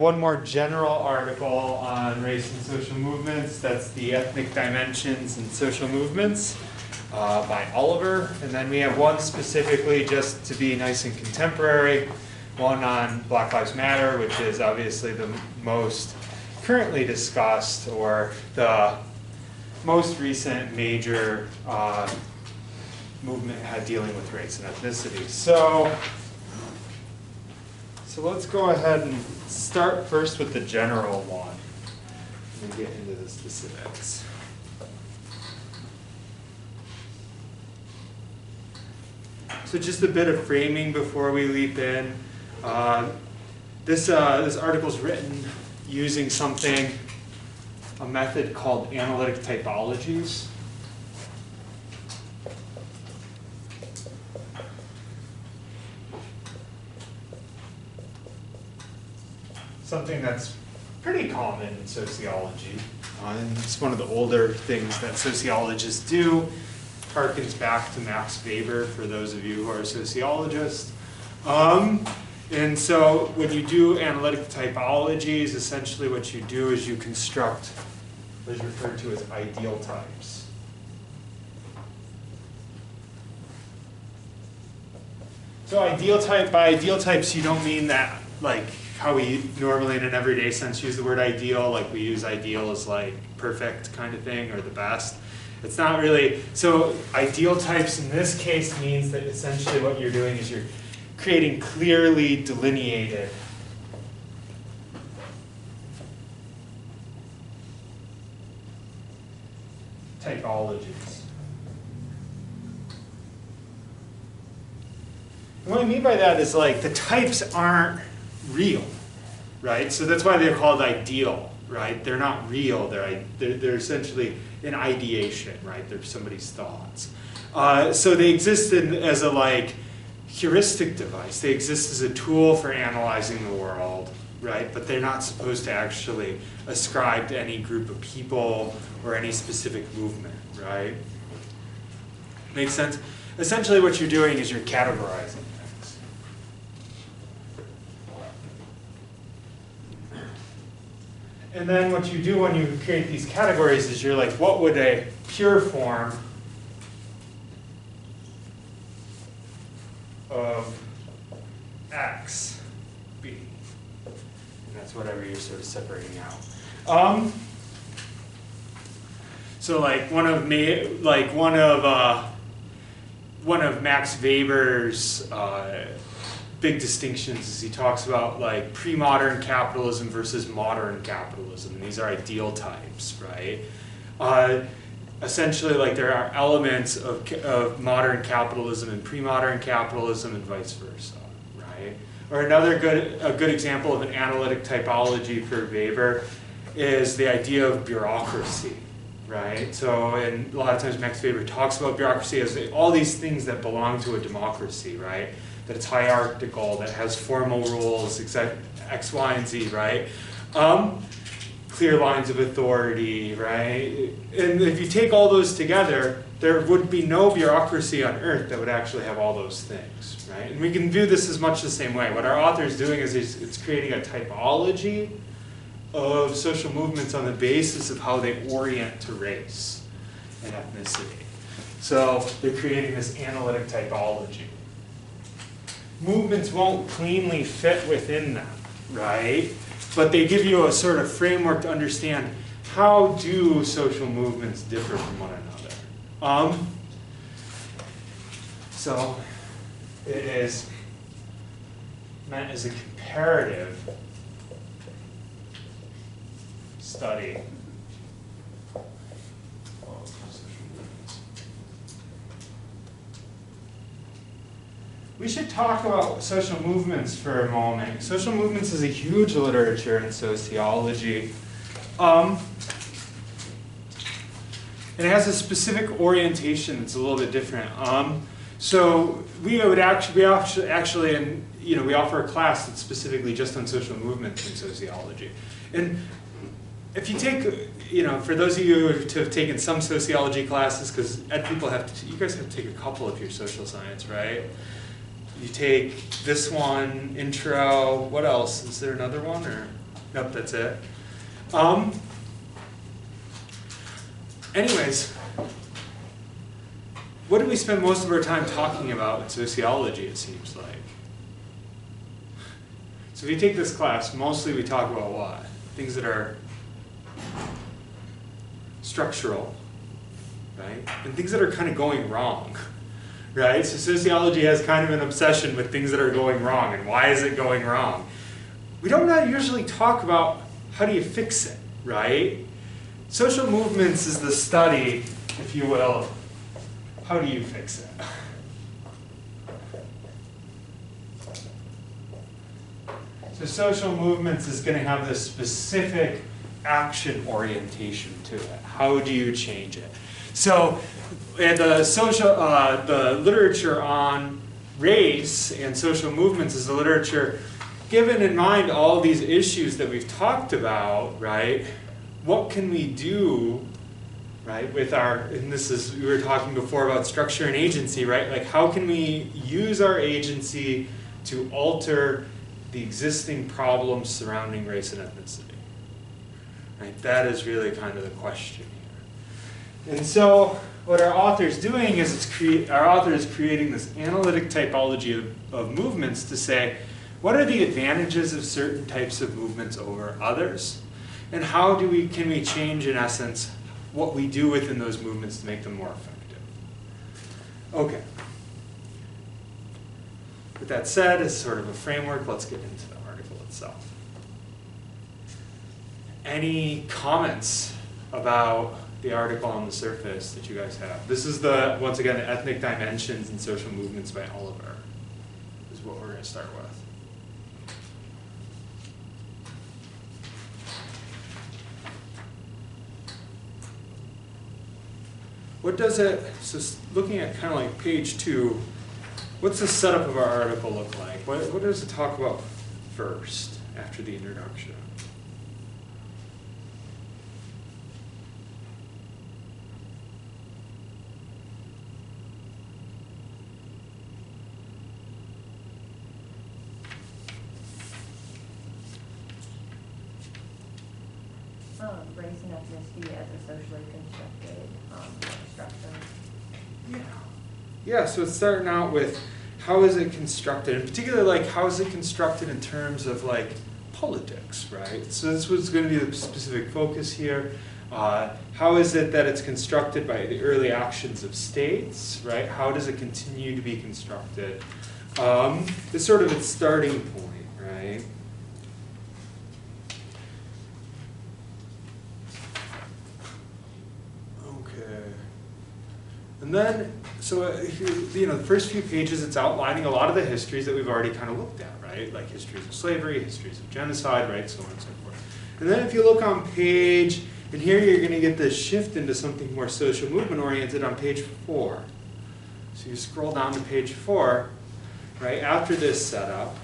One more general article on race and social movements, that's the Ethnic Dimensions in Social Movements by Oliver. And then we have one specifically, just to be nice and contemporary, one on Black Lives Matter, which is obviously the most currently discussed or the most recent major movement dealing with race and ethnicity. So let's go ahead and start first with the general one and get into the specifics. So just a bit of framing before we leap in. This article is written using a method called analytic typologies. Something that's pretty common in sociology. And it's one of the older things that sociologists do. Harkens back to Max Weber for those of you who are sociologists. And so when you do analytic typologies, essentially what you do is you construct what is referred to as ideal types. So by ideal types you don't mean that like how we normally in an everyday sense use the word ideal, like we use ideal as like perfect kind of thing or the best. It's not really, so ideal types in this case means that essentially what you're doing is you're creating clearly delineated typologies. And what I mean by that is like the types aren't real, right? So that's why they're called ideal, right? They're not real. They're essentially an ideation, right? They're somebody's thoughts. So they exist as a like heuristic device. They exist as a tool for analyzing the world, right? But they're not supposed to actually ascribe to any group of people or any specific movement, right? Makes sense? Essentially what you're doing is you're categorizing. And then what you do when you create these categories is you're like, what would a pure form of X be? And that's whatever you're sort of separating out. So like one of Max Weber's big distinctions is he talks about like pre-modern capitalism versus modern capitalism, and these are ideal types, right? Essentially, like there are elements of modern capitalism and pre-modern capitalism, and vice versa, right? Or a good example of an analytic typology for Weber is the idea of bureaucracy, right? So, and a lot of times Max Weber talks about bureaucracy as all these things that belong to a democracy, right? That it's hierarchical, that has formal rules, X, Y, and Z, right? Clear lines of authority, right? And if you take all those together, there would be no bureaucracy on earth that would actually have all those things, right? And we can view this as much the same way. What our author is doing is it's creating a typology of social movements on the basis of how they orient to race and ethnicity. So they're creating this analytic typology. Movements won't cleanly fit within them, right? But they give you a sort of framework to understand how do social movements differ from one another. So it is meant as a comparative study. We should talk about social movements for a moment. Social movements is a huge literature in sociology. And it has a specific orientation that's a little bit different. So we offer a class that's specifically just on social movements in sociology. And if you take, for those of you who have taken some sociology classes, because you guys have to take a couple of your social science, right? You take this one, intro, what else? Is there another one? Or Nope, that's it. Anyways, what do we spend most of our time talking about in sociology, it seems like? So if you take this class, mostly we talk about what? Things that are structural, right? And things that are kind of going wrong, right? So sociology has kind of an obsession with things that are going wrong, and why is it going wrong? We don't usually talk about how do you fix it, right? Social movements is the study, if you will, how do you fix it? So social movements is going to have this specific action orientation to it. How do you change it? So the literature on race and social movements is the literature given in mind all these issues that we've talked about, right? What can we do, right, with and this is, we were talking before about structure and agency, right? Like how can we use our agency to alter the existing problems surrounding race and ethnicity? Right? That is really kind of the question here. And so what our author is doing is our author is creating this analytic typology of movements to say, what are the advantages of certain types of movements over others? And how can we change, in essence, what we do within those movements to make them more effective? Okay. With that said, as sort of a framework, let's get into the article itself. Any comments about the article on the surface that you guys have? This is once again, the Ethnic Dimensions and Social Movements by Oliver is what we're going to start with. What does it, so looking at kind of like page 2, what's the setup of our article look like? What does it talk about first after the introduction? Race and ethnicity as a socially constructed structure. Yeah, so it's starting out with how is it constructed, in particular, like how is it constructed in terms of like politics, right? So this was going to be the specific focus here. How is it that it's constructed by the early actions of states, right? How does it continue to be constructed? It's sort of its starting point, right? And then, so the first few pages, it's outlining a lot of the histories that we've already kind of looked at, right? Like histories of slavery, histories of genocide, right? So on and so forth. And then if you look on page, and here you're going to get this shift into something more social movement oriented on page 4. So you scroll down to page 4, right? After this setup,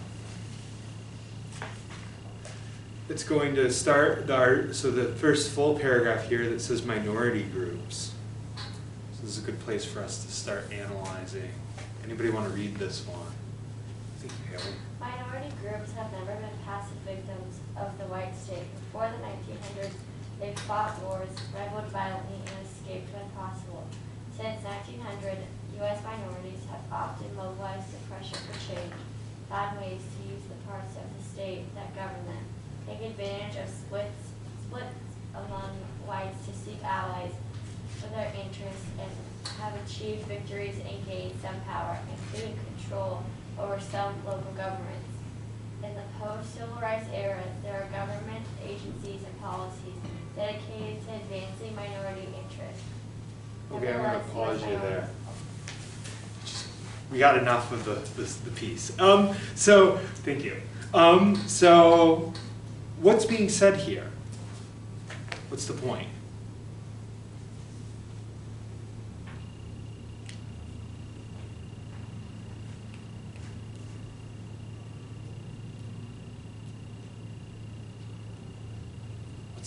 it's going to start, so the first full paragraph here that says minority groups. This is a good place for us to start analyzing. Anybody want to read this one? I think Haley. Minority groups have never been passive victims of the white state. Before the 1900s, they fought wars, rebelled violently, and escaped when possible. Since 1900, U.S. minorities have often mobilized to pressure for change, found ways to use the parts of the state that govern them, take advantage of splits among whites to seek allies for their interests, and have achieved victories and gained some power, including control over some local governments. In the post-civil rights era, there are government agencies and policies dedicated to advancing minority interests. Okay, I'm going to pause you there. We got enough of the piece. So, thank you. So, what's being said here? What's the point?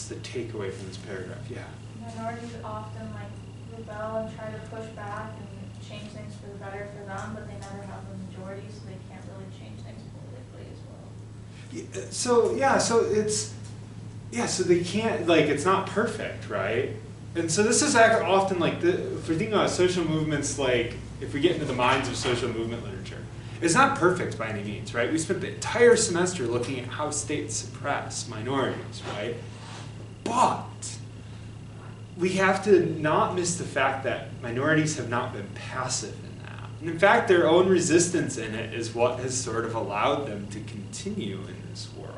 The takeaway from this paragraph, yeah. Minorities often rebel and try to push back and change things for the better for them, but they never have the majority, so they can't really change things politically as well. So it's Yeah, so they can't, like, it's not perfect, right? And so this is often like, if we're thinking about social movements, like, if we get into the minds of social movement literature, it's not perfect by any means, right? We spent the entire semester looking at how states suppress minorities, right? But we have to not miss the fact that minorities have not been passive in that. And in fact, their own resistance in it is what has sort of allowed them to continue in this world.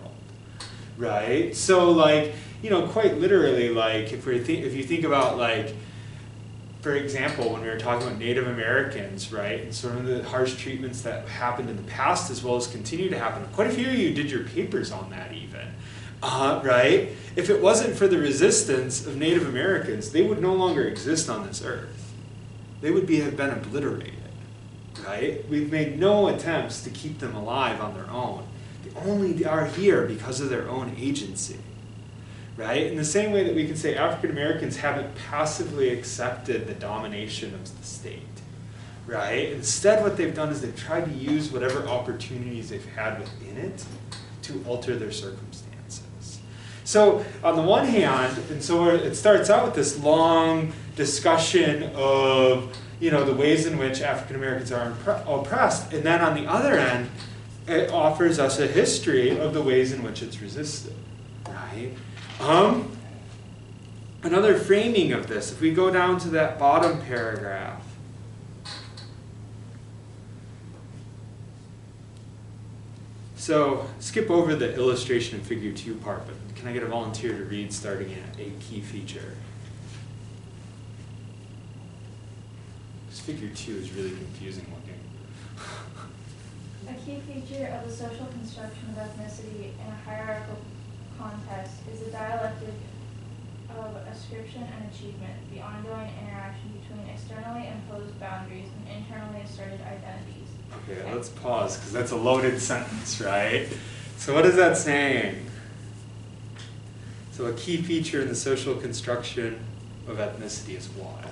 Right? So, like, you know, quite literally, like, if you think about, like, for example, when we were talking about Native Americans, right, and sort of the harsh treatments that happened in the past as well as continue to happen, quite a few of you did your papers on that even, right? If it wasn't for the resistance of Native Americans, they would no longer exist on this earth. They would have been obliterated, right? We've made no attempts to keep them alive on their own. They only are here because of their own agency, right? In the same way that we can say African Americans haven't passively accepted the domination of the state, right? Instead, what they've done is they've tried to use whatever opportunities they've had within it to alter their circumstances. So on the one hand, and so it starts out with this long discussion of, you know, the ways in which African Americans are oppressed, and then on the other end, it offers us a history of the ways in which it's resisted, right? Another framing of this, if we go down to that bottom paragraph, so skip over the illustration in figure 2 part, but can I get a volunteer to read starting at a key feature? This figure 2 is really confusing looking. A key feature of the social construction of ethnicity in a hierarchical context is the dialectic of ascription and achievement, the ongoing interaction between externally imposed boundaries and internally asserted identities. Okay, let's pause, because that's a loaded sentence, right? So what is that saying? So a key feature in the social construction of ethnicity is what?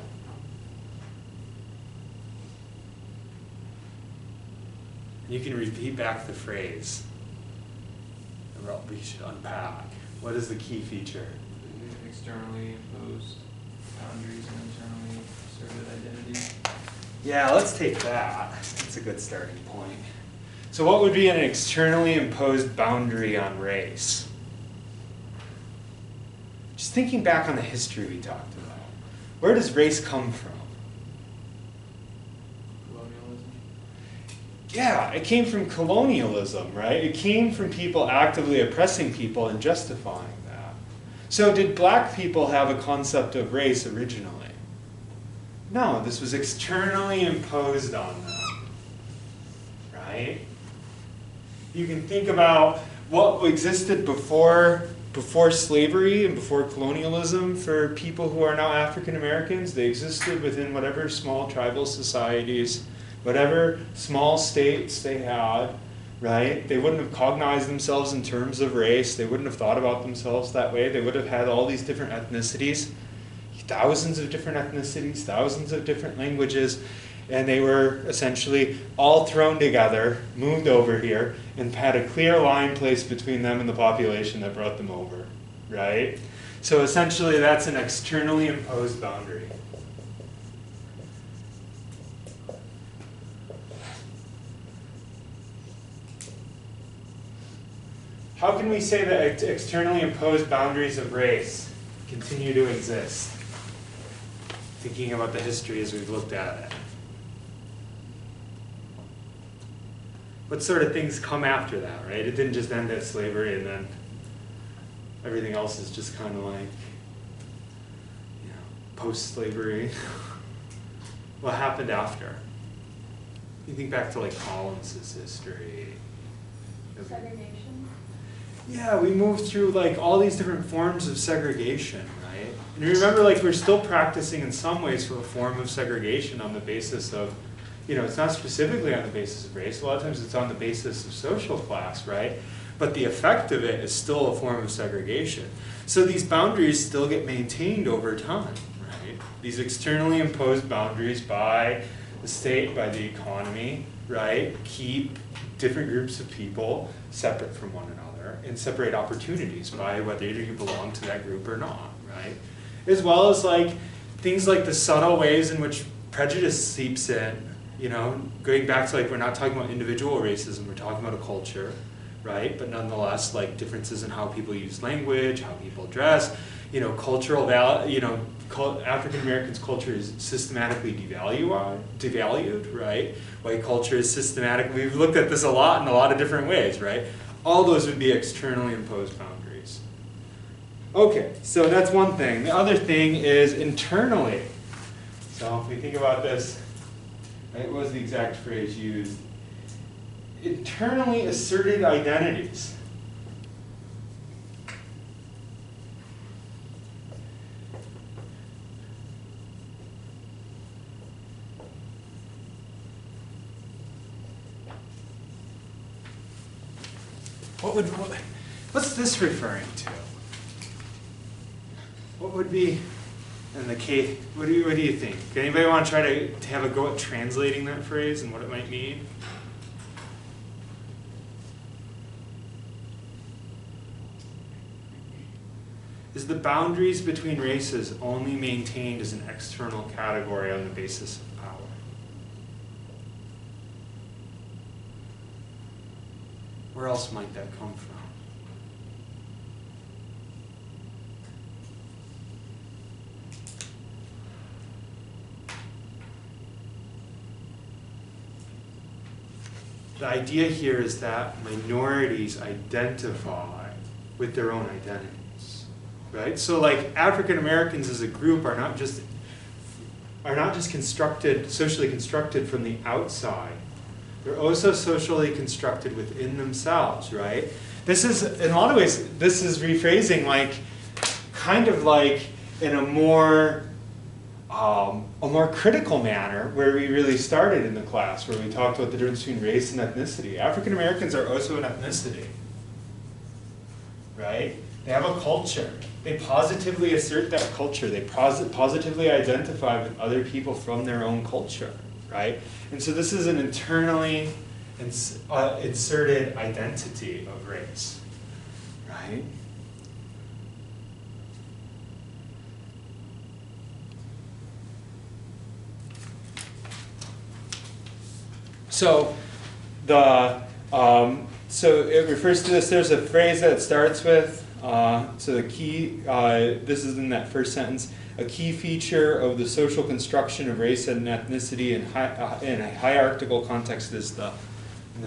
You can repeat back the phrase. We should unpack. What is the key feature? Externally imposed boundaries and internally asserted identities. Yeah, let's take that. That's a good starting point. So what would be an externally imposed boundary on race? Just thinking back on the history we talked about. Where does race come from? Colonialism. Yeah, it came from colonialism, right? It came from people actively oppressing people and justifying that. So did black people have a concept of race originally? No, this was externally imposed on them, right? You can think about what existed before slavery and before colonialism for people who are now African Americans. They existed within whatever small tribal societies, whatever small states they had, right? They wouldn't have cognized themselves in terms of race. They wouldn't have thought about themselves that way. They would have had all these different ethnicities, thousands of different ethnicities, thousands of different languages, and they were essentially all thrown together, moved over here, and had a clear line placed between them and the population that brought them over, right? So essentially that's an externally imposed boundary. How can we say that externally imposed boundaries of race continue to exist? Thinking about the history as we've looked at it. What sort of things come after that, right? It didn't just end at slavery and then everything else is just kind of like, you know, post-slavery. What happened after? You think back to like Collins's history. Segregation. Yeah, we moved through like all these different forms of segregation, right? And you remember, like, we're still practicing in some ways for a form of segregation on the basis of, you know, it's not specifically on the basis of race. A lot of times it's on the basis of social class, right? But the effect of it is still a form of segregation. So these boundaries still get maintained over time, right? These externally imposed boundaries by the state, by the economy, right, keep different groups of people separate from one another. there and separate opportunities by whether you belong to that group or not, right? As well as like things like the subtle ways in which prejudice seeps in, going back to like we're not talking about individual racism, we're talking about a culture, right? But nonetheless, like differences in how people use language, how people dress, cultural African Americans' culture is systematically devalued, right? White culture is systematic. We've looked at this a lot in a lot of different ways, right? All those would be externally imposed boundaries. Okay, so that's one thing. The other thing is internally. So if we think about this, right, what was the exact phrase used? Internally asserted identities. What's this referring to? What would be in the case? What do you think? Anybody want to try to have a go at translating that phrase and what it might mean? Is the boundaries between races only maintained as an external category on the basis of power? Where else might that come from? The idea here is that minorities identify with their own identities, right? So like African Americans as a group are not just socially constructed from the outside. They're also socially constructed within themselves, right? This is, in a lot of ways, this is rephrasing kind of like in a more critical manner where we really started in the class, where we talked about the difference between race and ethnicity. African Americans are also an ethnicity, right? They have a culture. They positively assert that culture. They positively identify with other people from their own culture, right? And so this is an internally inserted identity of race, right? So so it refers to this. There's a phrase that it starts with. So the key. This is in that first sentence. A key feature of the social construction of race and ethnicity in a hierarchical context is the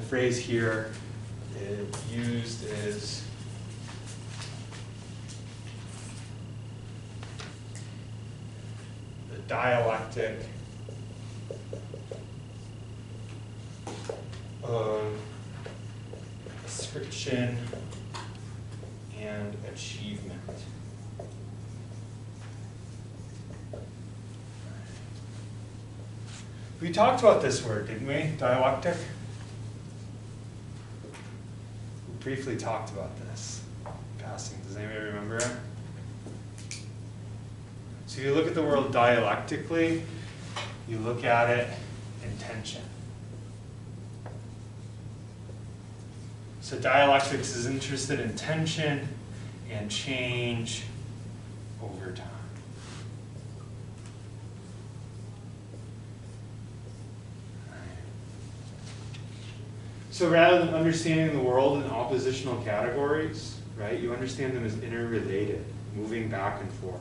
phrase here used is the dialectic of assertion and achievement. We talked about this word, didn't we? Dialectic? We briefly talked about this in passing. Does anybody remember it? So you look at the world dialectically, you look at it in tension. So dialectics is interested in tension and change over time. So rather than understanding the world in oppositional categories, right, you understand them as interrelated, moving back and forth.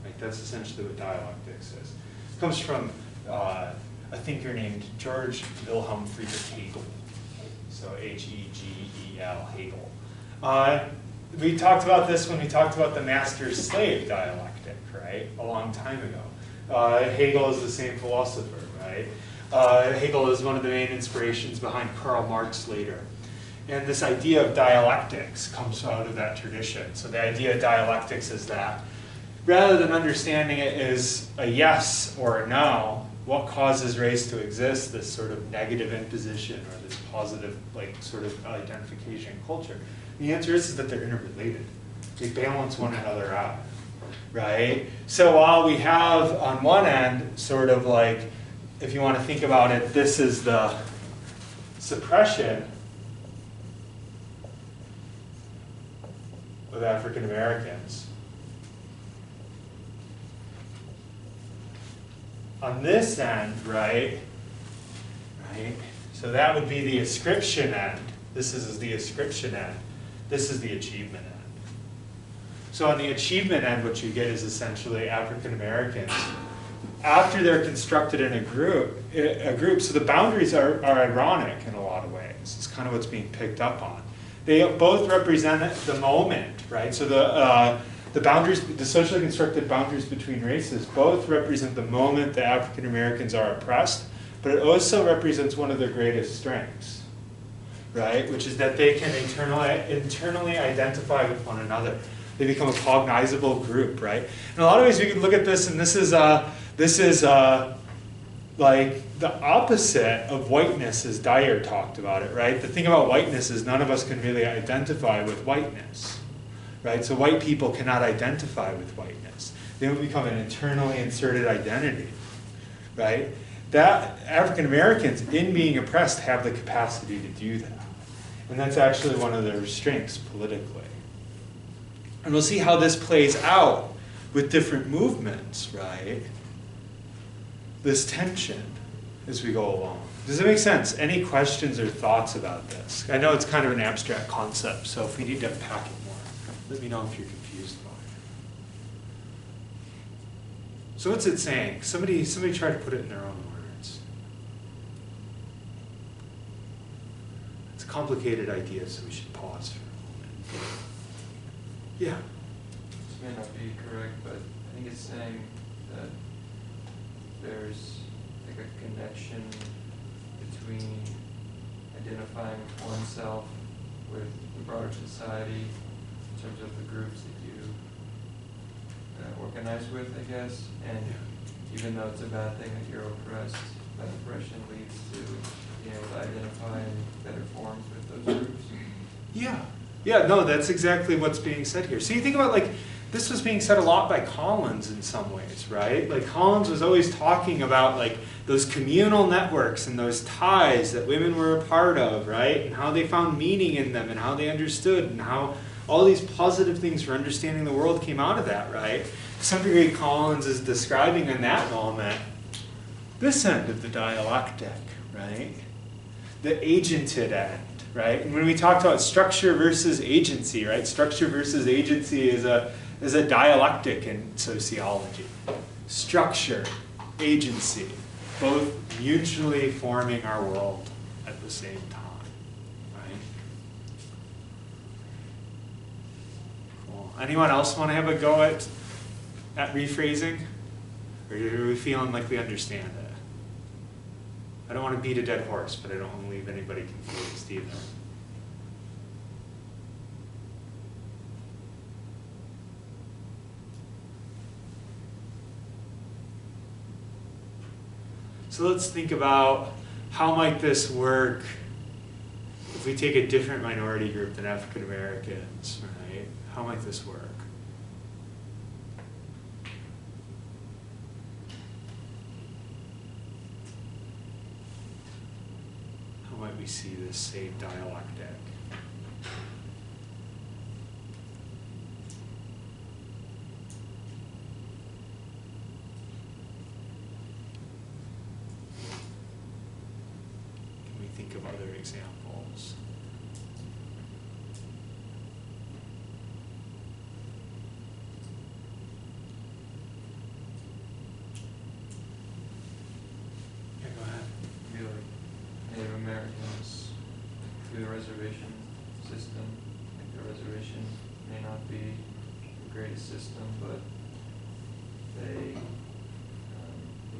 Right? That's essentially what dialectics is. It comes from a thinker named George Wilhelm Friedrich Hegel. So Hegel, Hegel. We talked about this when we talked about the master-slave dialectic, right, a long time ago. Hegel is the same philosopher, right? Hegel is one of the main inspirations behind Karl Marx later. And this idea of dialectics comes out of that tradition. So the idea of dialectics is that rather than understanding it as a yes or a no, what causes race to exist, this sort of negative imposition or this positive sort of identification culture? The answer is that they're interrelated. They balance one another out, right? So while we have on one end sort of if you want to think about it, this is the suppression of African Americans. On this end, right? So that would be the ascription end. This is the ascription end. This is the achievement end. So on the achievement end, what you get is essentially African Americans. After they're constructed in a group, so the boundaries are ironic in a lot of ways. It's kind of what's being picked up on. They both represent the moment, right? So the boundaries, the socially constructed boundaries between races, both represent the moment that African Americans are oppressed, but it also represents one of their greatest strengths, right? Which is that they can internally identify with one another. They become a cognizable group, right? In a lot of ways, we can look at this, and this is like the opposite of whiteness, as Dyer talked about it, right? The thing about whiteness is none of us can really identify with whiteness, right? So white people cannot identify with whiteness. They will become an internally inserted identity, right? That African Americans, in being oppressed, have the capacity to do that. And that's actually one of their strengths politically. And we'll see how this plays out with different movements, right? This tension as we go along. Does it make sense? Any questions or thoughts about this? I know it's kind of an abstract concept, so if we need to unpack it more, let me know if you're confused about it. So what's it saying? Somebody try to put it in their own words. It's a complicated idea, so we should pause for a moment. Yeah. This may not be correct, but I think it's saying that there's like a connection between identifying oneself with the broader society in terms of the groups that you organize with, I guess. And even though it's a bad thing that you're oppressed, that oppression leads to being able to identify in better forms with those groups. Yeah. Yeah, no, that's exactly what's being said here. So you think about, like, this was being said a lot by Collins in some ways, right? Like, Collins was always talking about, like, those communal networks and those ties that women were a part of, right? And how they found meaning in them and how they understood and how all these positive things for understanding the world came out of that, right? To some degree, Collins is describing in that moment this end of the dialectic, right? The agented end. Right? And when we talked about structure versus agency, right? Structure versus agency is a dialectic in sociology. Structure, agency, both mutually forming our world at the same time. Right? Cool. Anyone else want to have a go at rephrasing? Or are we feeling like we understand it? I don't want to beat a dead horse, but I don't want to leave anybody confused either. So let's think about how might this work if we take a different minority group than African Americans, right? How might this work? Might we see this same dialectic? Can we think of other examples? Yeah, go ahead. Be like Native Americans through the reservation system. Like the reservation may not be the greatest system, but it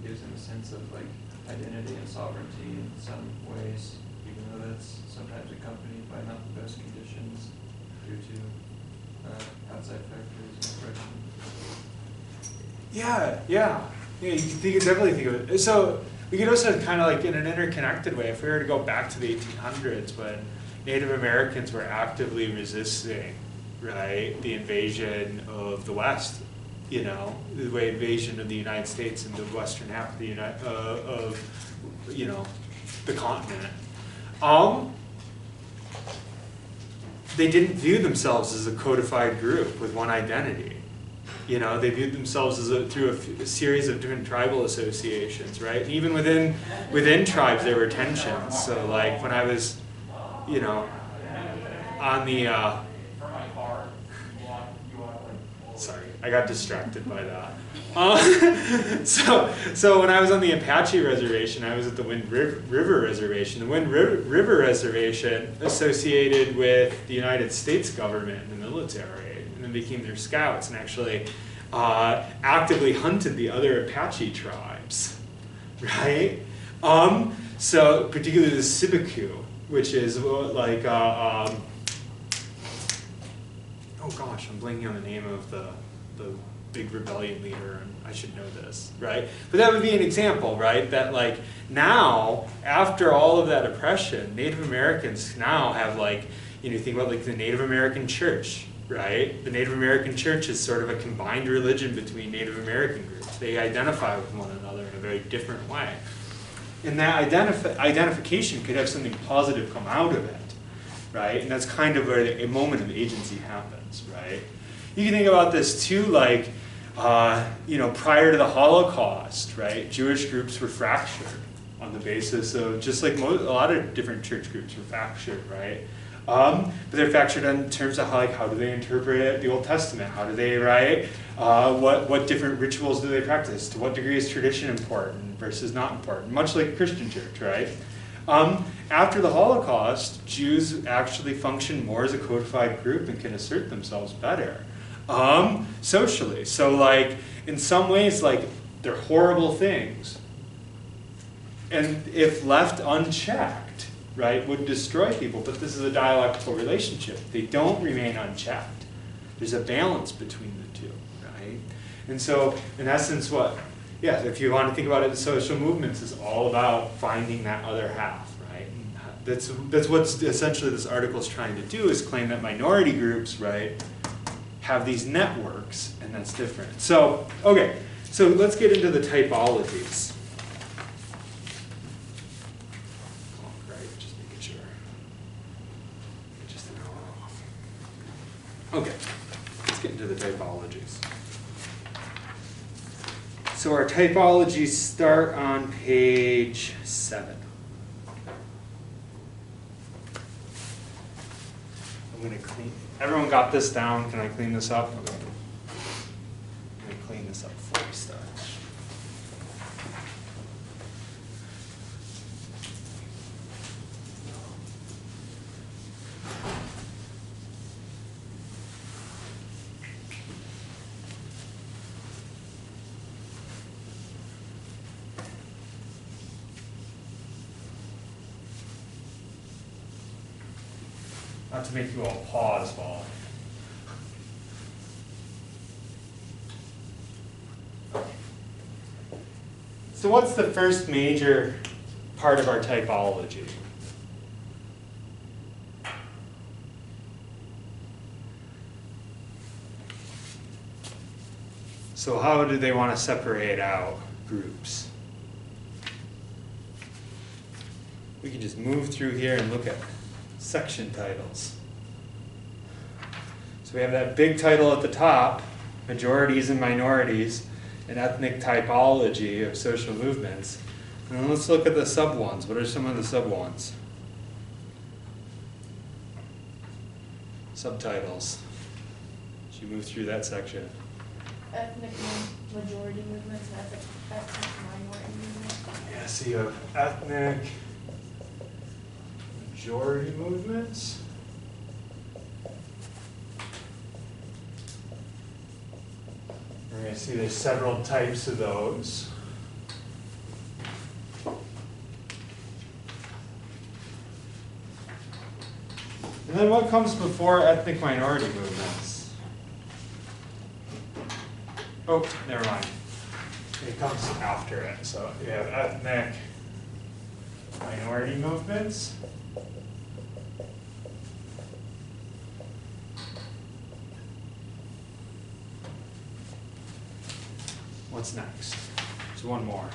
gives them a sense of like identity and sovereignty in some ways, even though that's sometimes accompanied by not the best conditions due to outside factors and oppression. Yeah. You can definitely think of it. So we could also kind of like in an interconnected way, if we were to go back to the 1800s when Native Americans were actively resisting, right, the invasion of the West, the invasion of the United States into the western half of the the continent. they didn't view themselves as a codified group with one identity. You know, they viewed themselves as through a series of different tribal associations, right? And even within tribes, there were tensions. So, like when I was, you know, on the sorry, I got distracted by that. So when I was on the Apache reservation, I was at the Wind River Reservation. The Wind River Reservation associated with the United States government and the military, and then became their scouts, and actually actively hunted the other Apache tribes, right? So particularly the Sibiku, which is like, oh gosh, I'm blanking on the name of the big rebellion leader, and I should know this, right? But that would be an example, right? That like now, after all of that oppression, Native Americans now have like, you know, you think about like the Native American church, right? The Native American church is sort of a combined religion between Native American groups. They identify with one another in a very different way. And that identification could have something positive come out of it, right? And that's kind of where a moment of agency happens, right? You can think about this too, like, you know, prior to the Holocaust, right? Jewish groups were fractured on the basis of, just like a lot of different church groups were fractured, right? But they're fractured in terms of how do they interpret the Old Testament? How do they, right? What different rituals do they practice? To what degree is tradition important versus not important? Much like Christian church, right? After the Holocaust, Jews actually function more as a codified group and can assert themselves better socially. So like, in some ways, like, they're horrible things. And if left unchecked, right, would destroy people. But this is a dialectical relationship. They don't remain unchecked. There's a balance between the two, right? And so, in essence, if you want to think about it, the social movements is all about finding that other half, right? And that's what essentially this article is trying to do, is claim that minority groups, right, have these networks, and that's different. So, okay, so let's get into the typologies. Oh, right, just making sure. Just an hour off. Okay, let's get into the typologies. So our typologies start on page 7. I'm going to clean. Everyone got this down? Can I clean this up? Okay. I'm going to clean this up before we start. Not to make you all pause while. So what's the first major part of our typology? So how do they want to separate out groups? We can just move through here and look at section titles. So we have that big title at the top, majorities and minorities, an ethnic typology of social movements. And then let's look at the sub-ones. What are some of the sub-ones? Subtitles. As you move through that section. Ethnic majority movements and ethnic minority movements. Yeah, so you have ethnic majority movements. We're going to see there's several types of those. And then what comes before ethnic minority movements? Oh, never mind. It comes after it. So you have ethnic minority movements. What's next? There's one more.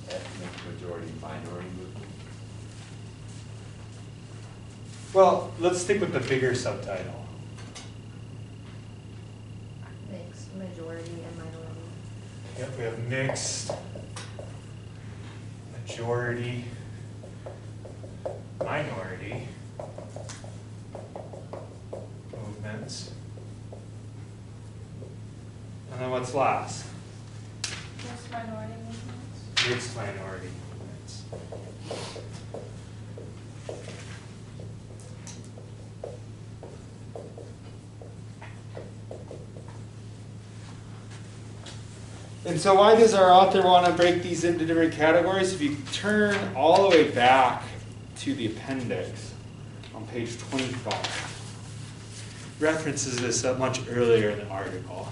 Ethnic majority minority movement. Well, let's stick with the bigger subtitle. Mixed, majority, and minority. Yep, we have mixed, majority, minority movements. And then what's last? Mixed minority movements. Mixed minority movements. And so why does our author want to break these into different categories? If you turn all the way back to the appendix on page 25, references this much earlier in the article.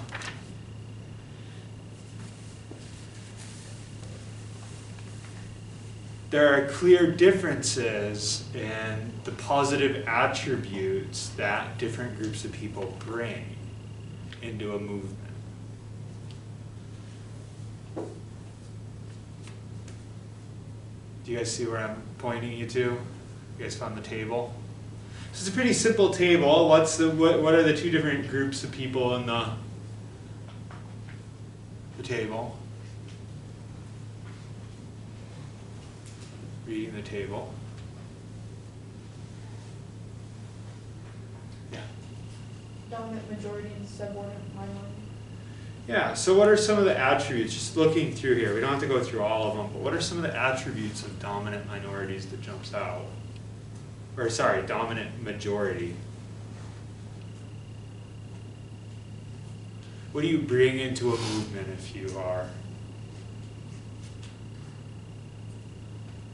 There are clear differences in the positive attributes that different groups of people bring into a movement. Do you guys see where I'm pointing you to? You guys found the table? So it's a pretty simple table. What are the two different groups of people in the table? Reading the table. Yeah. Dominant majority and subordinate minority. Yeah, so what are some of the attributes, just looking through here, we don't have to go through all of them, but what are some of the attributes of dominant minorities that jumps out? Or sorry, dominant majority. What do you bring into a movement if you are?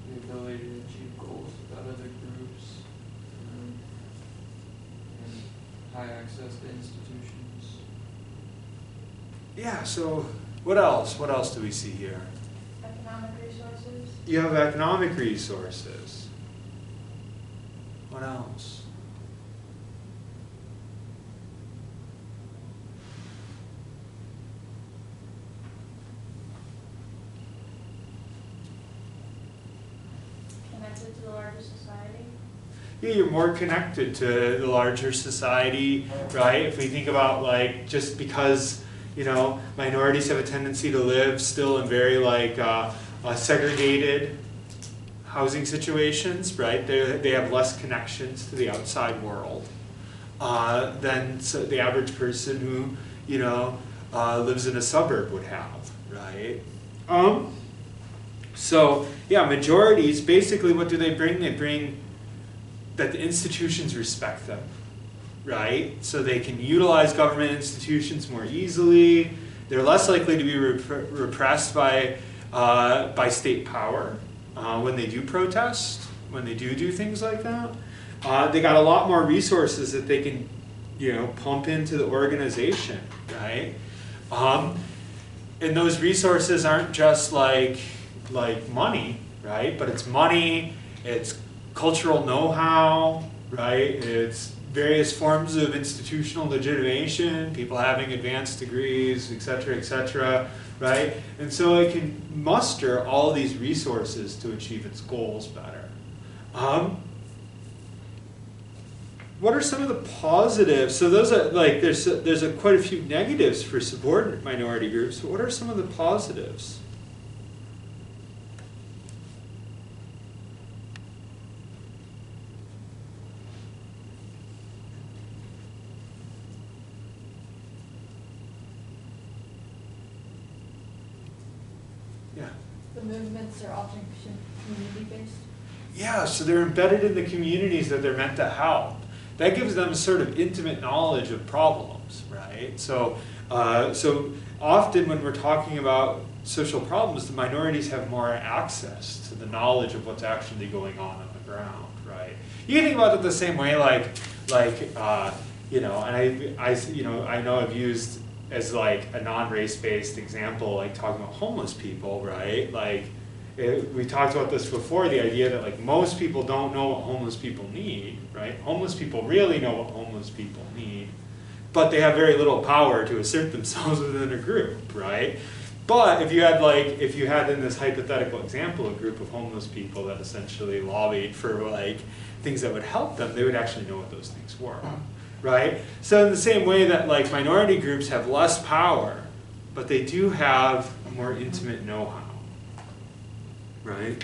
The ability to achieve goals without other groups, and high access to institutions. Yeah, so what else? What else do we see here? Economic resources. You have economic resources. What else? Connected to the larger society. Yeah, you're more connected to the larger society, right? If we think about like just because minorities have a tendency to live still in very segregated housing situations, right? They have less connections to the outside world than the average person who lives in a suburb would have, right? So yeah, majorities basically what do they bring? They bring that the institutions respect them. Right? So they can utilize government institutions more easily. They're less likely to be repressed by state power when they do protest, when they do things like that. They got a lot more resources that they can, pump into the organization, right? And those resources aren't just like money, right? But it's money, it's cultural know-how, right? It's various forms of institutional legitimation, people having advanced degrees, et cetera, right? And so it can muster all of these resources to achieve its goals better. What are some of the positives? So those are there's quite a few negatives for subordinate minority groups, but what are some of the positives? Yeah. The movements are often community-based. Yeah, so they're embedded in the communities that they're meant to help. That gives them a sort of intimate knowledge of problems, right? So often when we're talking about social problems, the minorities have more access to the knowledge of what's actually going on the ground, right? You can think about it the same way, and I know I've used as like a non-race-based example, like talking about homeless people, right? We talked about this before, the idea that most people don't know what homeless people need, right? Homeless people really know what homeless people need, but they have very little power to assert themselves within a group, right? But if you had in this hypothetical example a group of homeless people that essentially lobbied for like things that would help them, they would actually know what those things were, right? So in the same way that like minority groups have less power, but they do have more intimate know-how, right?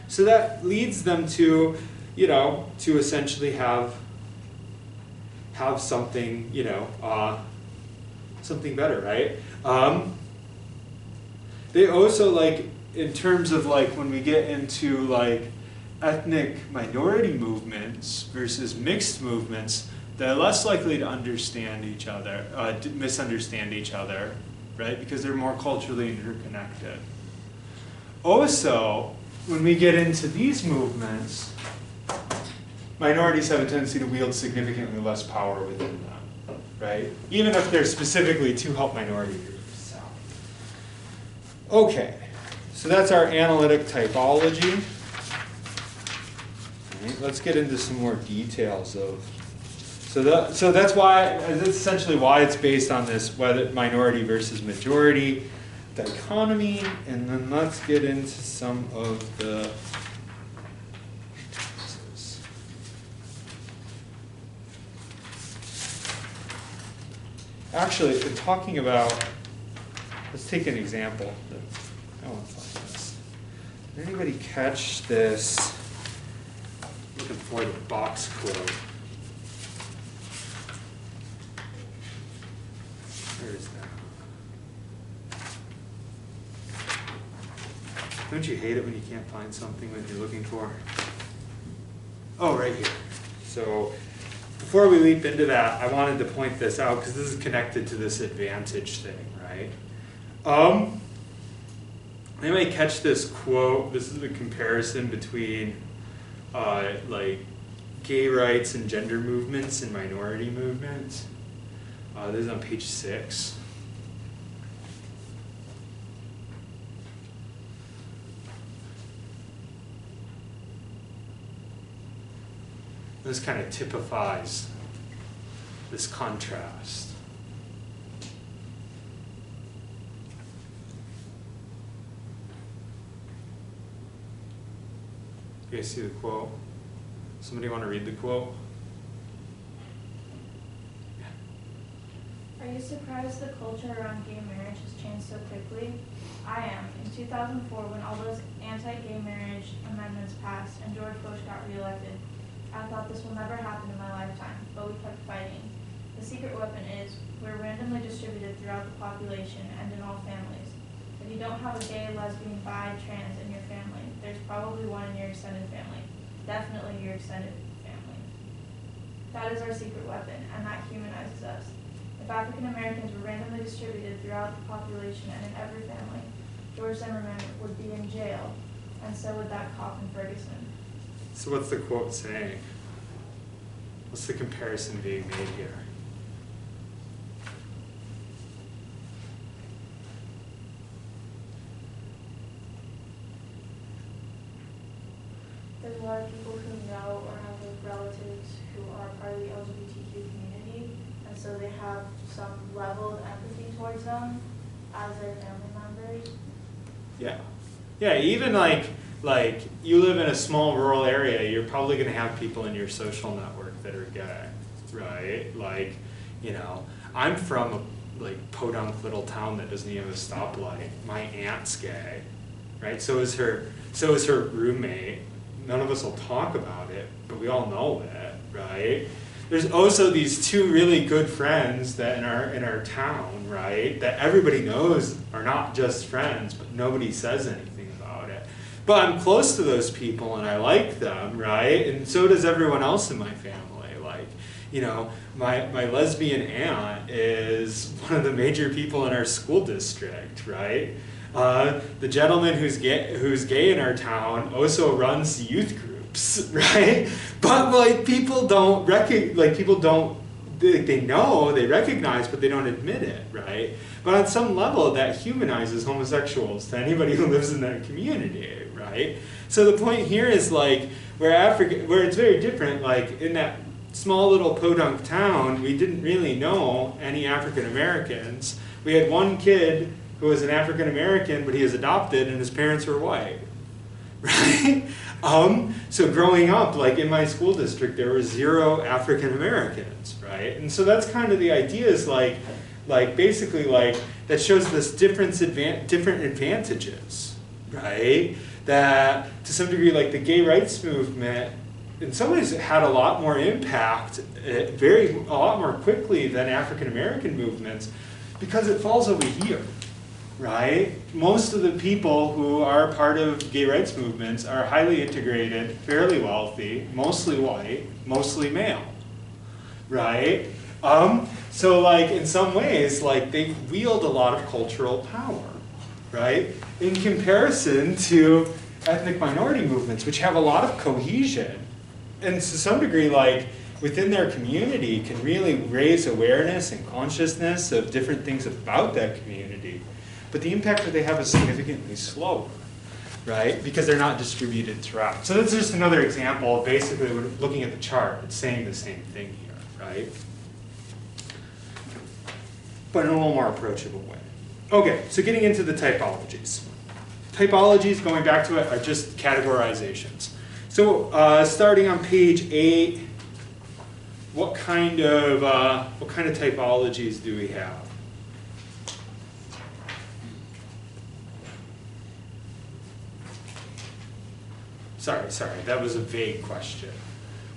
So that leads them to, to essentially have something, something better, right? They also like, in terms of like when we get into like ethnic minority movements versus mixed movements, they're less likely to understand each other, misunderstand each other, right? Because they're more culturally interconnected. Also, when we get into these movements, minorities have a tendency to wield significantly less power within them, right? Even if they're specifically to help minority groups. So. Okay, so that's our analytic typology. All right, let's get into some more details of. So that's why, that's essentially why it's based on this whether minority versus majority dichotomy, and then let's get into some of the differences. Actually, in talking about, let's take an example. I want to find this. Did anybody catch this? Looking for the box quote. Where is that? Don't you hate it when you can't find something that you're looking for? Oh, right here. So before we leap into that, I wanted to point this out because this is connected to this advantage thing, right? Anybody catch this quote? This is a comparison between like gay rights and gender movements and minority movements. This is on page 6. This kind of typifies this contrast. You guys see the quote? Somebody want to read the quote? Are you surprised the culture around gay marriage has changed so quickly? I am. In 2004, when all those anti-gay marriage amendments passed and George Bush got reelected, I thought this will never happen in my lifetime, but we kept fighting. The secret weapon is we're randomly distributed throughout the population and in all families. If you don't have a gay, lesbian, bi, trans in your family, there's probably one in your extended family. Definitely your extended family. That is our secret weapon, and that humanizes us. If African Americans were randomly distributed throughout the population and in every family, George Zimmerman would be in jail, and so would that cop in Ferguson. So what's the quote saying? What's the comparison being made here? There's a lot of people who know or have relatives who are part of the LGBTQ community, and so they have some level of empathy towards them as their family members. Yeah. Yeah, even like you live in a small rural area, you're probably going to have people in your social network that are gay, right? Like, I'm from a podunk little town that doesn't even have a stoplight. My aunt's gay, right? So is her roommate. None of us will talk about it, but we all know it, right? There's also these two really good friends that in our town, right? That everybody knows are not just friends, but nobody says anything about it. But I'm close to those people and I like them, right? And so does everyone else in my family. Like, my lesbian aunt is one of the major people in our school district, right? The gentleman who's gay in our town also runs youth groups, right? But people don't they know, they recognize, but they don't admit it, right? But on some level, that humanizes homosexuals to anybody who lives in that community, right? So the point here is where it's very different. Like in that small little podunk town, we didn't really know any African Americans. We had one kid who who was an African American, but he is adopted and his parents were white, right? So growing up, like in my school district, there were 0 African Americans, right? And so that's kind of the idea is like basically like that shows this different advantages, right? That to some degree, like the gay rights movement, in some ways it had a lot more impact, a lot more quickly than African American movements, because it falls over here, right? Most of the people who are part of gay rights movements are highly integrated, fairly wealthy, mostly white, mostly male, right? So like in some ways, like they wield a lot of cultural power, right? In comparison to ethnic minority movements, which have a lot of cohesion, and to some degree, like within their community, can really raise awareness and consciousness of different things about that community. But the impact that they have is significantly slower, right? Because they're not distributed throughout. So that's just another example. Basically, we're looking at the chart, it's saying the same thing here, right? But in a little more approachable way. Okay, so getting into the typologies. Typologies, going back to it, are just categorizations. So starting on page 8, what kind of typologies do we have? Sorry, that was a vague question.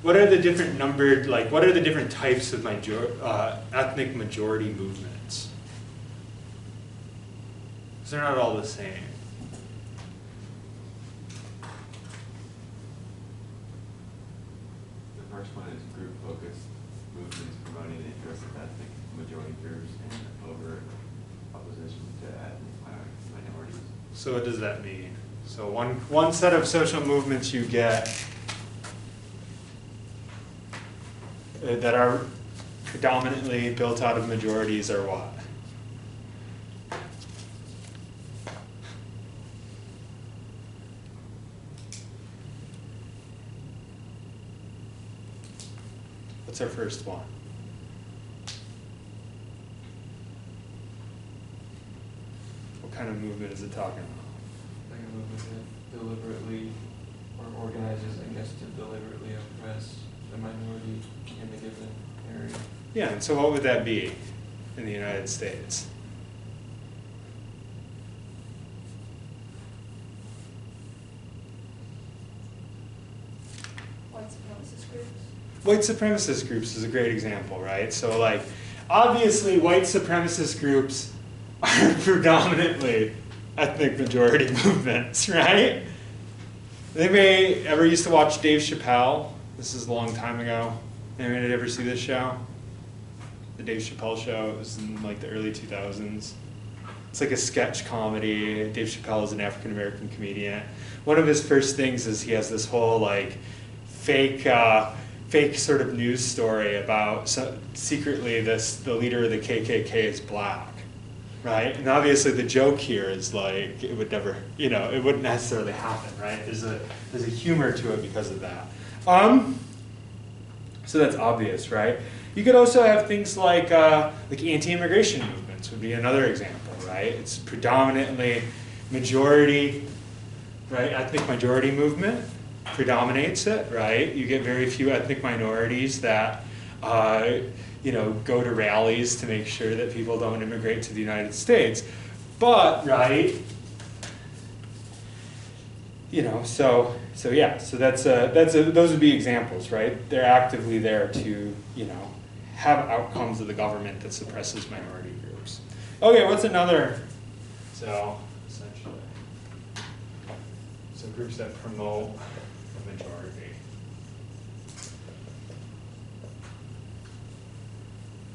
What are the different numbered, like, what are the different types of ethnic majority movements? Because they're not all the same. The first one is group-focused movements promoting the interests of ethnic majority groups and overt opposition to ethnic minorities. So what does that mean? So one set of social movements you get that are predominantly built out of majorities are what? What's our first one? What kind of movement is it talking about? Like a movement that deliberately, or organizes, I guess, to deliberately oppress the minority in the given area. Yeah, and so what would that be in the United States? White supremacist groups. White supremacist groups is a great example, right? So like, obviously white supremacist groups are predominantly ethnic majority movements, right? They may ever used to watch Dave Chappelle. This is a long time ago. Anyone ever see this show? The Dave Chappelle show. It was in like the early 2000s. It's like a sketch comedy. Dave Chappelle is an African American comedian. One of his first things is he has this whole like fake sort of news story about secretly the leader of the KKK is black, right? And obviously the joke here is like it would never, it wouldn't necessarily happen, right? There's a humor to it because of that. So that's obvious, right? You could also have things like anti-immigration movements would be another example, right? It's predominantly majority, right? Ethnic majority movement predominates it, right? You get very few ethnic minorities that go to rallies to make sure that people don't immigrate to the United States. But, right, so those would be examples, right? They're actively there to, have outcomes of the government that suppresses minority groups. Okay, what's another? So, essentially, groups that promote the majority.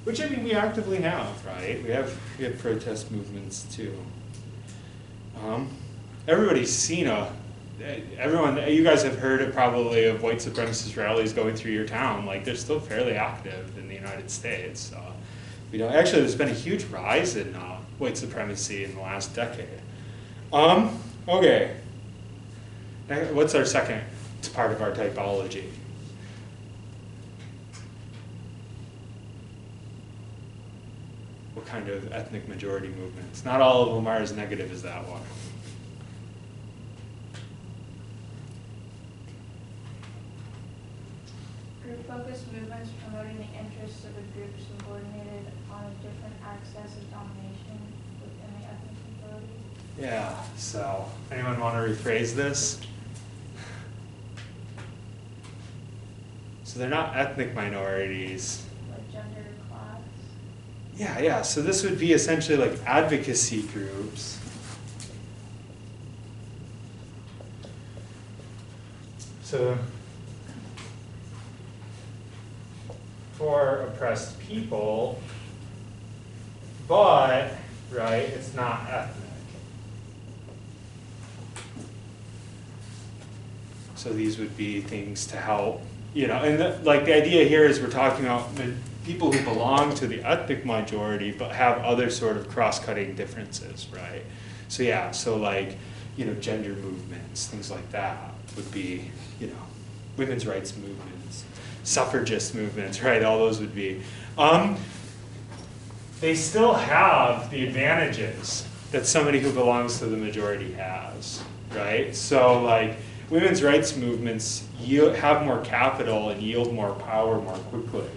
Which, I mean, we actively have, right? We have protest movements too. Everybody's seen you guys have heard it probably of white supremacist rallies going through your town. Like, they're still fairly active in the United States. Actually, there's been a huge rise in white supremacy in the last decade. Okay. What's our second part of our typology? what kind of ethnic majority movements. Not all of them are as negative as that one. Group focused movements promoting the interests of a group subordinated on a different axis of domination within the ethnic majority. Yeah, so anyone want to rephrase this? So they're not ethnic minorities. Like gender, class. Yeah, so this would be essentially like advocacy groups. So for oppressed people, but, right, it's not ethnic. So these would be things to help, you know, and like the idea here is we're talking about the people who belong to the ethnic majority but have other sort of cross-cutting differences, right? So yeah, so like, you know, gender movements, things like that would be, you know, women's rights movements, suffragist movements, right? All those would be. They still have the advantages that somebody who belongs to the majority has, right? So like women's rights movements have more capital and yield more power more quickly,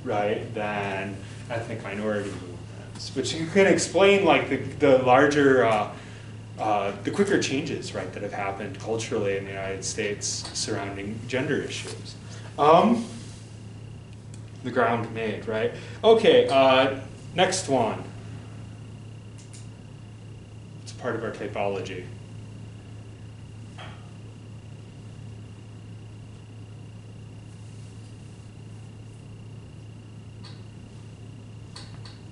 right, than ethnic minority movements, which you can explain like the larger, the quicker changes, right, that have happened culturally in the United States surrounding gender issues. The ground made, right? Okay, next one. It's part of our typology.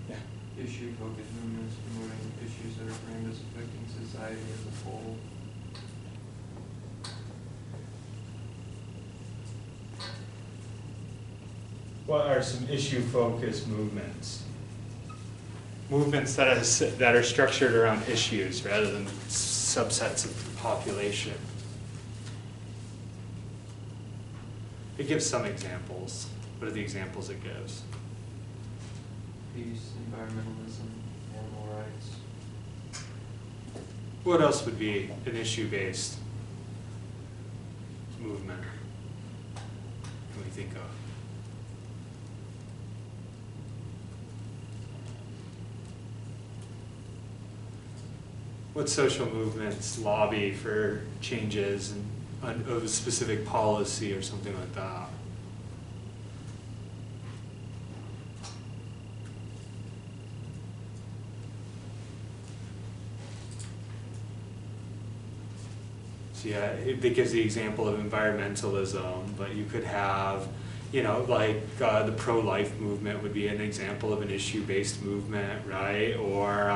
Yeah. Issue-focused movements promoting issues that are framed as affecting society as a whole. What are some issue-focused movements? Movements that are structured around issues rather than subsets of the population. It gives some examples. What are the examples it gives? Peace, environmentalism, animal rights. What else would be an issue-based movement? Can we think of? What social movements lobby for changes of a specific policy or something like that? So yeah, it gives the example of environmentalism, but you could have, you know, like the pro-life movement would be an example of an issue-based movement, right? Or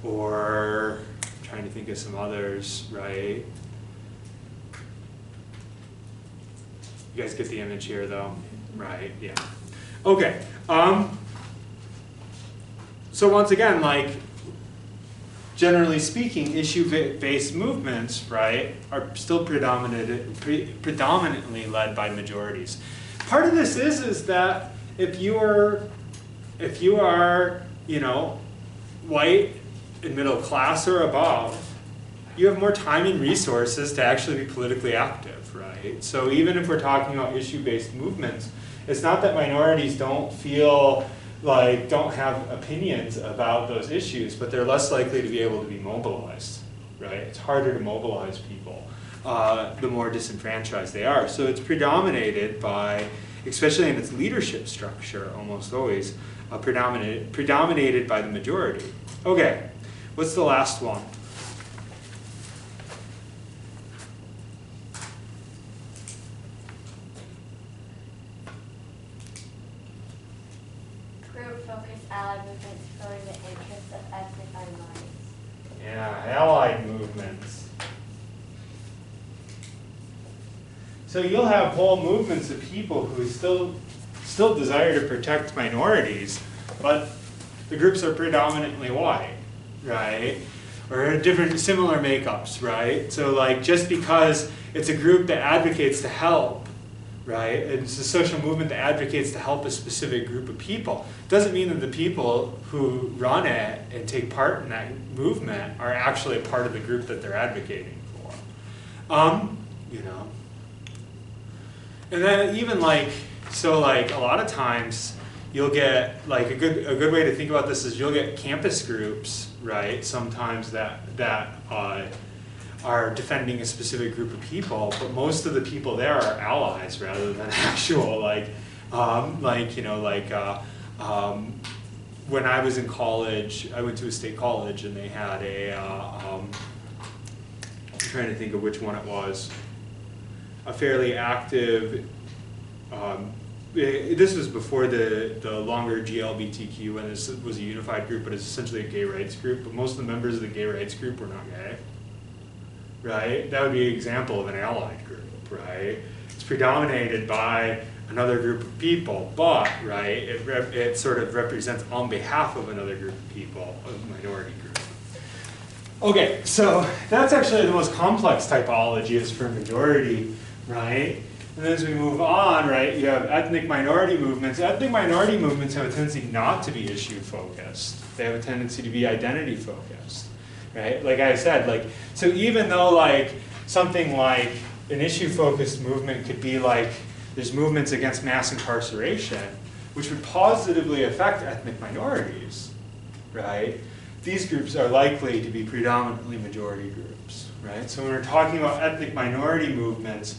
I'm trying to think of some others, right? You guys get the image here, though, right? Yeah. Okay. So once again, like, generally speaking, issue-based movements, right, are still predominantly led by majorities. Part of this is that if you are, you know, white and middle class or above, you have more time and resources to actually be politically active, right? So even if we're talking about issue-based movements, it's not that minorities don't have opinions about those issues, but they're less likely to be able to be mobilized, right? It's harder to mobilize people the more disenfranchised they are. So it's predominated by, especially in its leadership structure, almost always, predominated by the majority. Okay, what's the last one? Group-focused allied movements promoting the interests of ethnic minorities. Yeah, allied movements. So you'll have whole movements of people who still desire to protect minorities, but the groups are predominantly white, right? Or different, similar makeups, right? So like just because it's a group that advocates to help right? It's a social movement that advocates to help a specific group of people. Doesn't mean that the people who run it and take part in that movement are actually a part of the group that they're advocating for. You know. And then even like, so like a lot of times you'll get like a good way to think about this is you'll get campus groups, right? Sometimes that are defending a specific group of people, but most of the people there are allies rather than actual when I was in college, I went to a state college and they had I'm trying to think of which one it was, a fairly active, this was before the longer GLBTQ when this was a unified group, but it's essentially a gay rights group, but most of the members of the gay rights group were not gay, right? That would be an example of an allied group, right? It's predominated by another group of people, but, right, it sort of represents on behalf of another group of people, a minority group. Okay, so that's actually the most complex typology is for majority, right? And then as we move on, right, you have ethnic minority movements. Ethnic minority movements have a tendency not to be issue focused. They have a tendency to be identity focused, right? Like I said, like, so even though like something like an issue focused movement could be like, there's movements against mass incarceration, which would positively affect ethnic minorities, right? These groups are likely to be predominantly majority groups, right? So when we're talking about ethnic minority movements,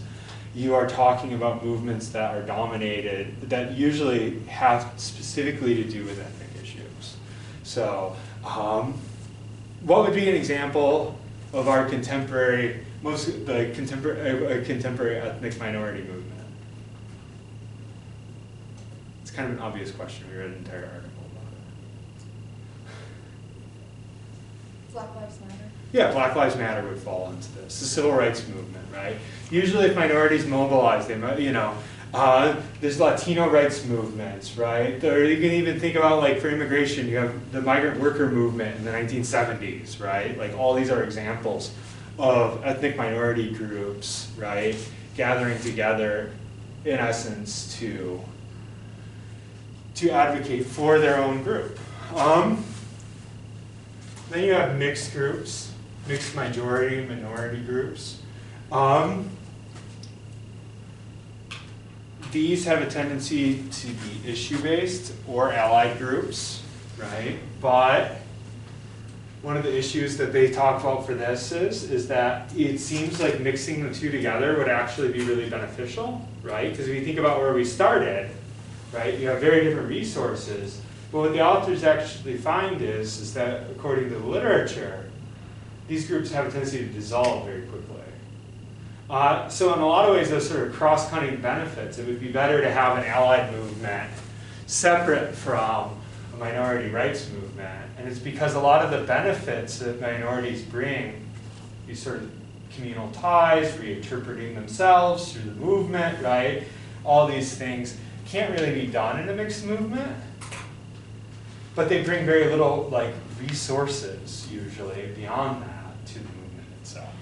you are talking about movements that are dominated, that usually have specifically to do with ethnic issues. So what would be an example of our contemporary ethnic minority movement? It's kind of an obvious question. We read an entire article about it. Black Lives Matter. Yeah, Black Lives Matter would fall into this. The civil rights movement, right? Usually if minorities mobilize, they might, you know, there's Latino rights movements, right? Or you can even think about, like, for immigration, you have the migrant worker movement in the 1970s, right? Like, all these are examples of ethnic minority groups, right? Gathering together, in essence, to advocate for their own group. Then you have mixed groups, mixed majority, minority groups. These have a tendency to be issue-based or allied groups, right? But one of the issues that they talk about for this is that it seems like mixing the two together would actually be really beneficial, right? Because if you think about where we started, right, you have very different resources. But what the authors actually find is that according to the literature, these groups have a tendency to dissolve very quickly. So in a lot of ways, those sort of cross-cutting benefits, it would be better to have an allied movement separate from a minority rights movement. And it's because a lot of the benefits that minorities bring, these sort of communal ties, reinterpreting themselves through the movement, right? All these things can't really be done in a mixed movement. But they bring very little like resources usually beyond that to the movement itself,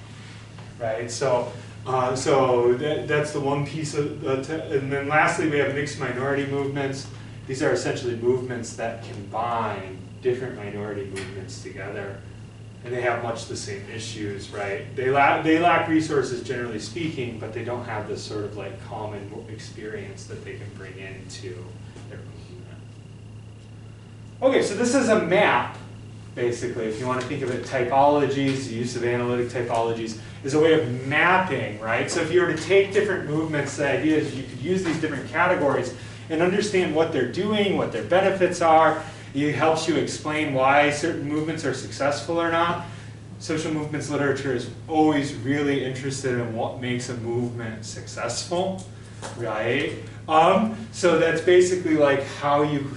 right? So, that's the one piece of and then lastly we have mixed minority movements. These are essentially movements that combine different minority movements together, and they have much the same issues, right? They lack resources generally speaking, but they don't have this sort of like common experience that they can bring into their movement. Okay, so this is a map, basically, if you want to think of it, typologies, the use of analytic typologies, is a way of mapping, right? So if you were to take different movements, the idea is you could use these different categories and understand what they're doing, what their benefits are. It helps you explain why certain movements are successful or not. Social movements literature is always really interested in what makes a movement successful, right? So that's basically like how you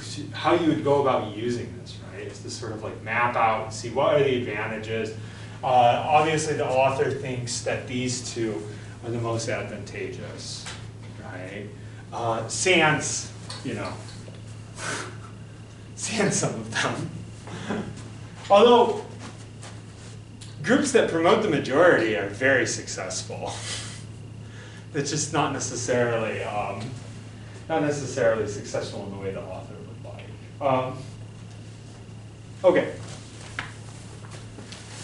would go about using this, right? It's to sort of like map out and see what are the advantages. Obviously the author thinks that these two are the most advantageous, right? Sans, you know, sans some of them. Although groups that promote the majority are very successful. It's just not necessarily successful in the way the author would like. Okay.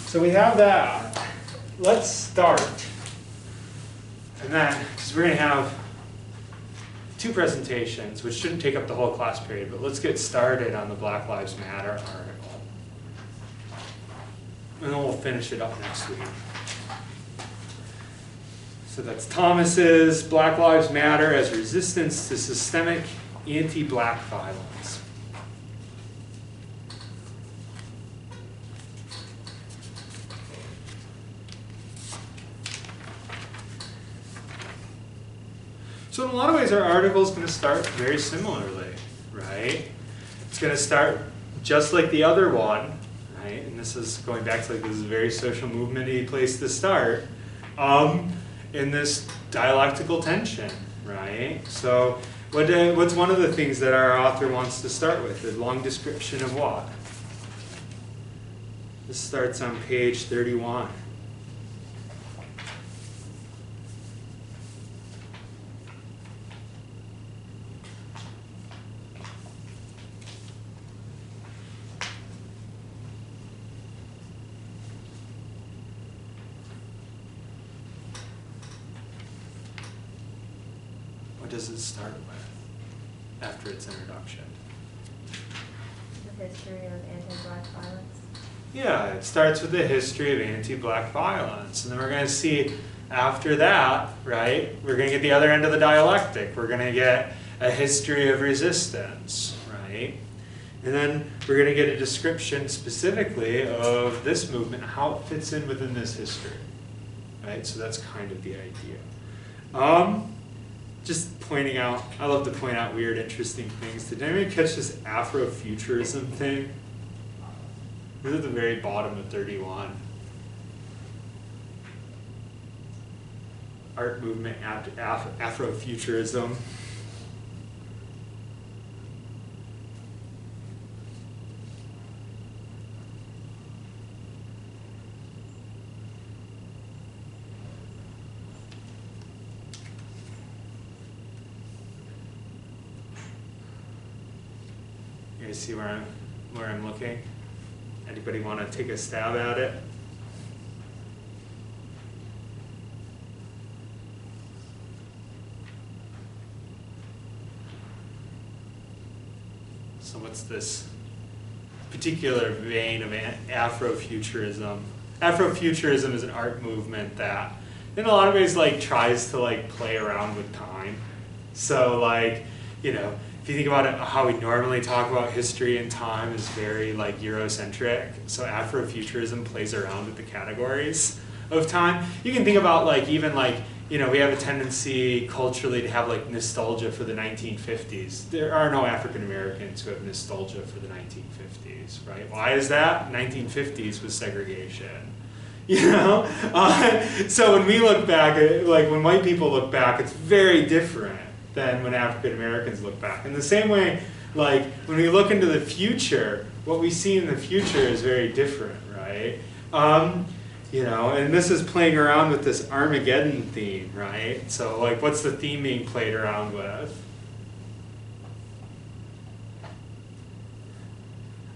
So we have that. Let's start. And then, because we're going to have 2 presentations, which shouldn't take up the whole class period, but let's get started on the Black Lives Matter article. And then we'll finish it up next week. So that's Thomas's Black Lives Matter as Resistance to Systemic Anti-Black Violence. So in a lot of ways, our article is going to start very similarly, right? It's going to start just like the other one, right? And this is going back to like this is a very social movement-y place to start, in this dialectical tension, right? So what's one of the things that our author wants to start with? A long description of what? This starts on page 31. What does it start with after its introduction? The history of anti-black violence. Yeah, it starts with the history of anti-black violence. And then we're going to see after that, right, we're going to get the other end of the dialectic. We're going to get a history of resistance, right? And then we're going to get a description specifically of this movement, how it fits in within this history, right? So that's kind of the idea. Just pointing out, I love to point out weird, interesting things. Did anybody catch this Afrofuturism thing? This is at the very bottom of 31. Art movement, Afrofuturism. You guys see where I'm looking? Anybody want to take a stab at it? So what's this particular vein of Afrofuturism? Afrofuturism is an art movement that in a lot of ways like tries to like play around with time. So like, you know, if you think about it, how we normally talk about history and time is very like Eurocentric. So Afrofuturism plays around with the categories of time. You can think about like even like, you know, we have a tendency culturally to have like nostalgia for the 1950s. There are no African Americans who have nostalgia for the 1950s, right? Why is that? 1950s was segregation. You know? So when we look back, like when white people look back, it's very different than when African Americans look back. In the same way, like when we look into the future, what we see in the future is very different, right? You know, and this is playing around with this Armageddon theme, right? So like what's the theme being played around with?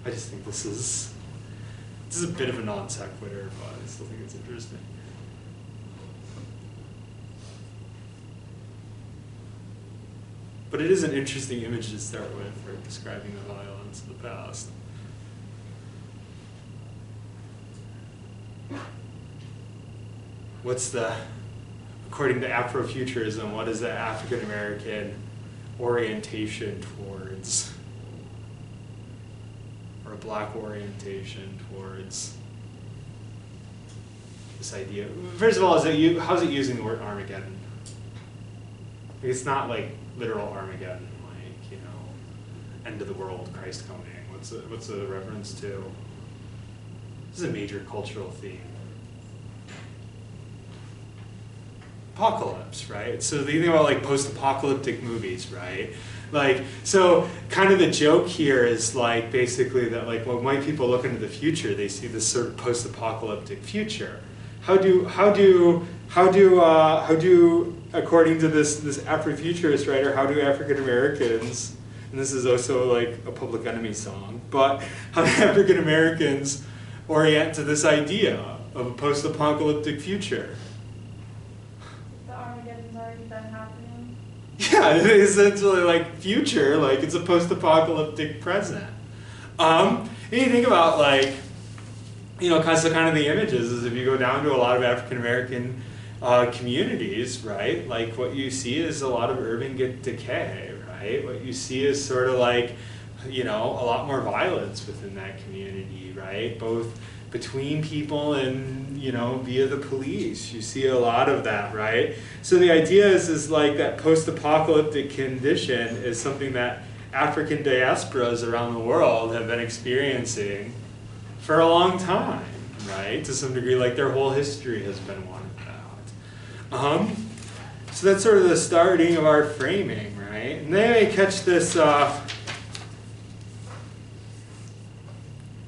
I just think this is a bit of a non sequitur, but I still think it's interesting. But it is an interesting image to start with for describing the violence of the past. According to Afrofuturism, what is the African American orientation towards, or a black orientation towards this idea? First of all, how's it using the word Armageddon? It's not like literal Armageddon, like, you know, end of the world, Christ coming. What's a reference to? This is a major cultural theme. Apocalypse, right? So the thing about like post-apocalyptic movies, right? Like, so kind of the joke here is like basically that like when white people look into the future, they see this sort of post-apocalyptic future. according to this Afrofuturist writer, how do African Americans, and this is also like a Public Enemy song, but how do African Americans orient to this idea of a post-apocalyptic future? The Armageddon's already been happening. Yeah, it is essentially like future, like it's a post-apocalyptic present. And you think about like, you know, kind of the images is if you go down to a lot of African American communities, right? Like what you see is a lot of urban decay, right? What you see is sort of like, you know, a lot more violence within that community, right? Both between people and, you know, via the police. You see a lot of that, right? So the idea is like that post-apocalyptic condition is something that African diasporas around the world have been experiencing for a long time, right? To some degree, like their whole history has been one about. So that's sort of the starting of our framing, right? And then I catch this,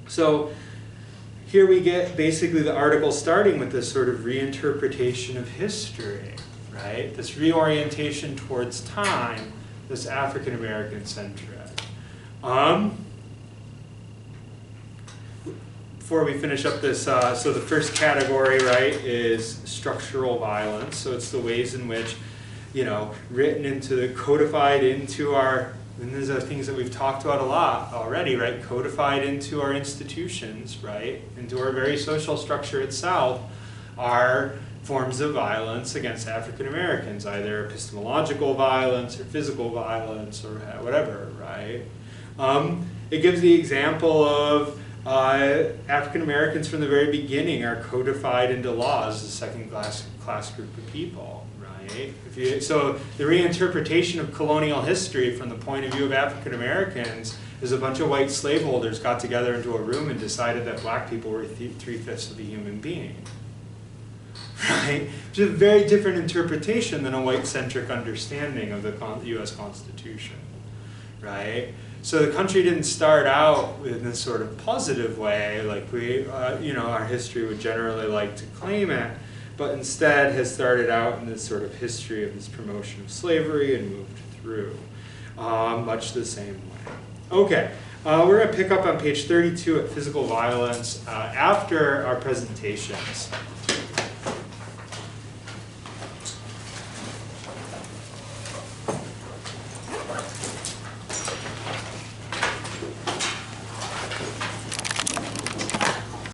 so here we get basically the article starting with this sort of reinterpretation of history, right? This reorientation towards time, this African American centric. Before we finish up this, so the first category, right, is structural violence. So it's the ways in which, you know, codified into our, and these are things that we've talked about a lot already, right? Codified into our institutions, right? Into our very social structure itself are forms of violence against African Americans, either epistemological violence or physical violence or whatever, right? It gives the example of African Americans from the very beginning are codified into laws as a second class group of people, right? So the reinterpretation of colonial history from the point of view of African Americans is a bunch of white slaveholders got together into a room and decided that black people were 3/5 of a human being, right? Which is a very different interpretation than a white-centric understanding of the U.S. Constitution, right? So the country didn't start out in this sort of positive way, like we, you know, our history would generally like to claim it, but instead has started out in this sort of history of this promotion of slavery and moved through, much the same way. Okay, we're going to pick up on page 32 at physical violence after our presentations.